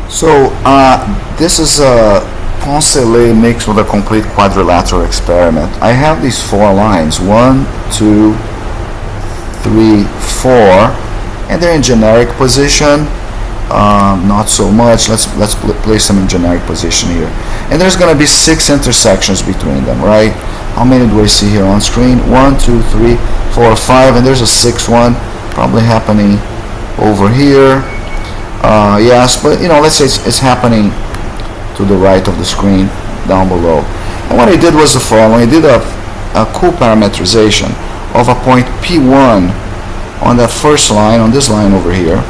So this is a Poncelet mixed with a complete quadrilateral experiment. I have these four lines, 1, 2, 3, 4, and they're in generic position. Not so much. Let's place them in generic position here. And there's going to be 6 intersections between them, right? How many do I see here on screen? 1, 2, 3, 4, 5, and there's a 6th one probably happening over here. Yes, but let's say it's happening to the right of the screen down below. And what I did was the following. I did a cool parametrization of a point P1 on that first line, on this line over here,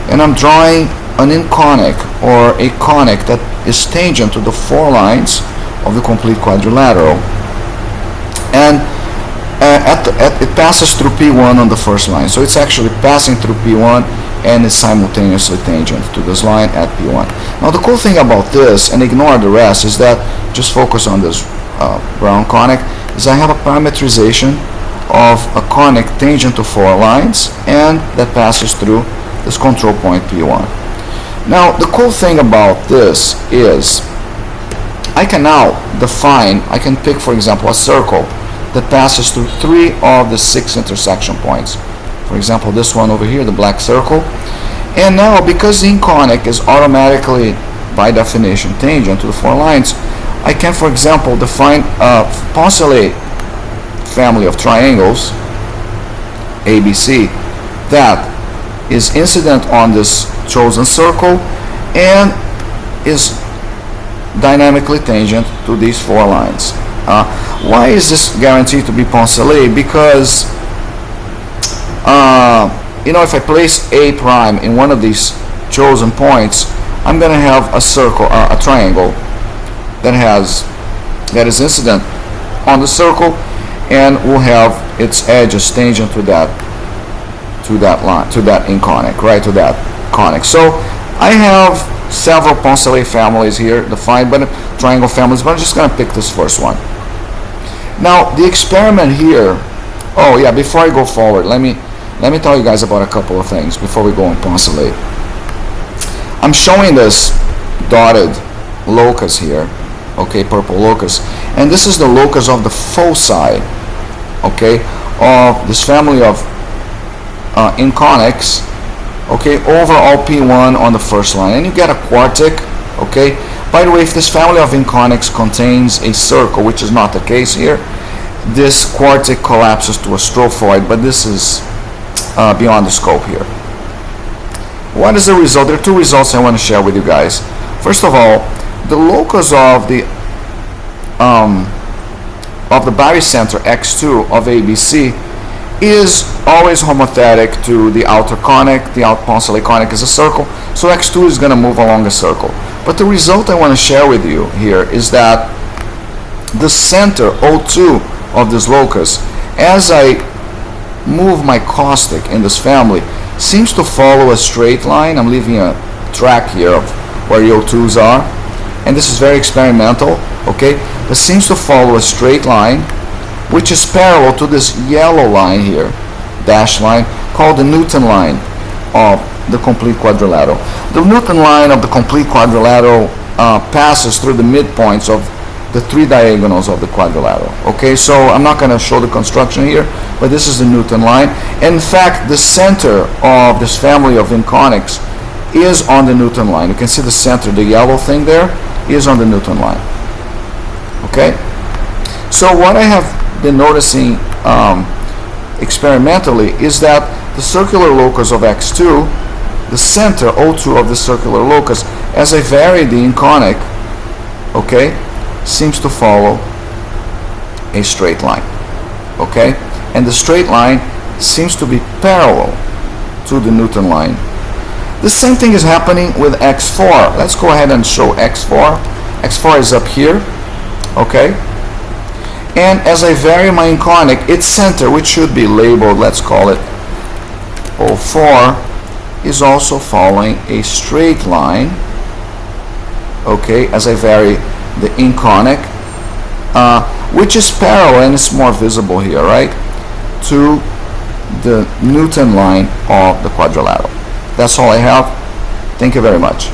and I'm drawing an inconic or a conic that is tangent to the 4 lines of the complete quadrilateral. And it passes through P1 on the first line, so it's actually passing through P1 and is simultaneously tangent to this line at P1. Now the cool thing about this, and ignore the rest, is that just focus on this brown conic, is I have a parametrization of a conic tangent to 4 lines and that passes through this control point P1. Now the cool thing about this is I can now define, I can pick for example a circle that passes through 3 of the 6 intersection points. For example, this one over here, the black circle. And now, because the inconic is automatically, by definition, tangent to the 4 lines, I can, for example, define a Poncelet family of triangles, ABC, that is incident on this chosen circle and is dynamically tangent to these 4 lines. Why is this guaranteed to be Poncelet? Because if I place A prime in one of these chosen points, I'm going to have a circle, a triangle that is incident on the circle, and will have its edges tangent to that line, to that inconic, right, to that conic. So I have several Poncelet families here defined, but triangle families. But I'm just going to pick this first one. Now the experiment here. Oh yeah, before I go forward, let me tell you guys about a couple of things before we go on Poncelet. I'm showing this dotted locus here, okay, purple locus, and this is the locus of the foci, okay, of this family of inconics, okay, over all P1 on the first line, and you get a quartic, okay. By the way, if this family of inconics contains a circle, which is not the case here, this quartic collapses to a strophoid, but this is beyond the scope here. What is the result? There are 2 results I want to share with you guys. First of all, the locus of the barycenter X2 of ABC is always homothetic to the outer conic. The outer Poncelet conic is a circle, so X2 is going to move along a circle. But the result I want to share with you here is that the center O2 of this locus, as I move my caustic in this family, seems to follow a straight line. I'm leaving a track here of where the O2s are, and this is very experimental, okay, but seems to follow a straight line which is parallel to this yellow line here, dashed line, called the Netwon line of the complete quadrilateral. The Netwon line of the complete quadrilateral passes through the midpoints of the 3 diagonals of the quadrilateral. Okay, so I'm not going to show the construction here, but this is the Netwon line. In fact, the center of this family of inconics is on the Netwon line. You can see the center, the yellow thing there, is on the Netwon line. Okay, so what I have been noticing experimentally is that the circular locus of X2, the center O2 of the circular locus, as I vary the inconic, okay, seems to follow a straight line, okay, and the straight line seems to be parallel to the Netwon line. The same thing is happening with X4. Let's go ahead and show X4. X4 is up here, okay, and as I vary my inconic, its center, which should be labeled, let's call it O4, is also following a straight line, okay, as I vary the inconic, which is parallel, and it's more visible here, right, to the Netwon line of the quadrilateral. That's all I have. Thank you very much.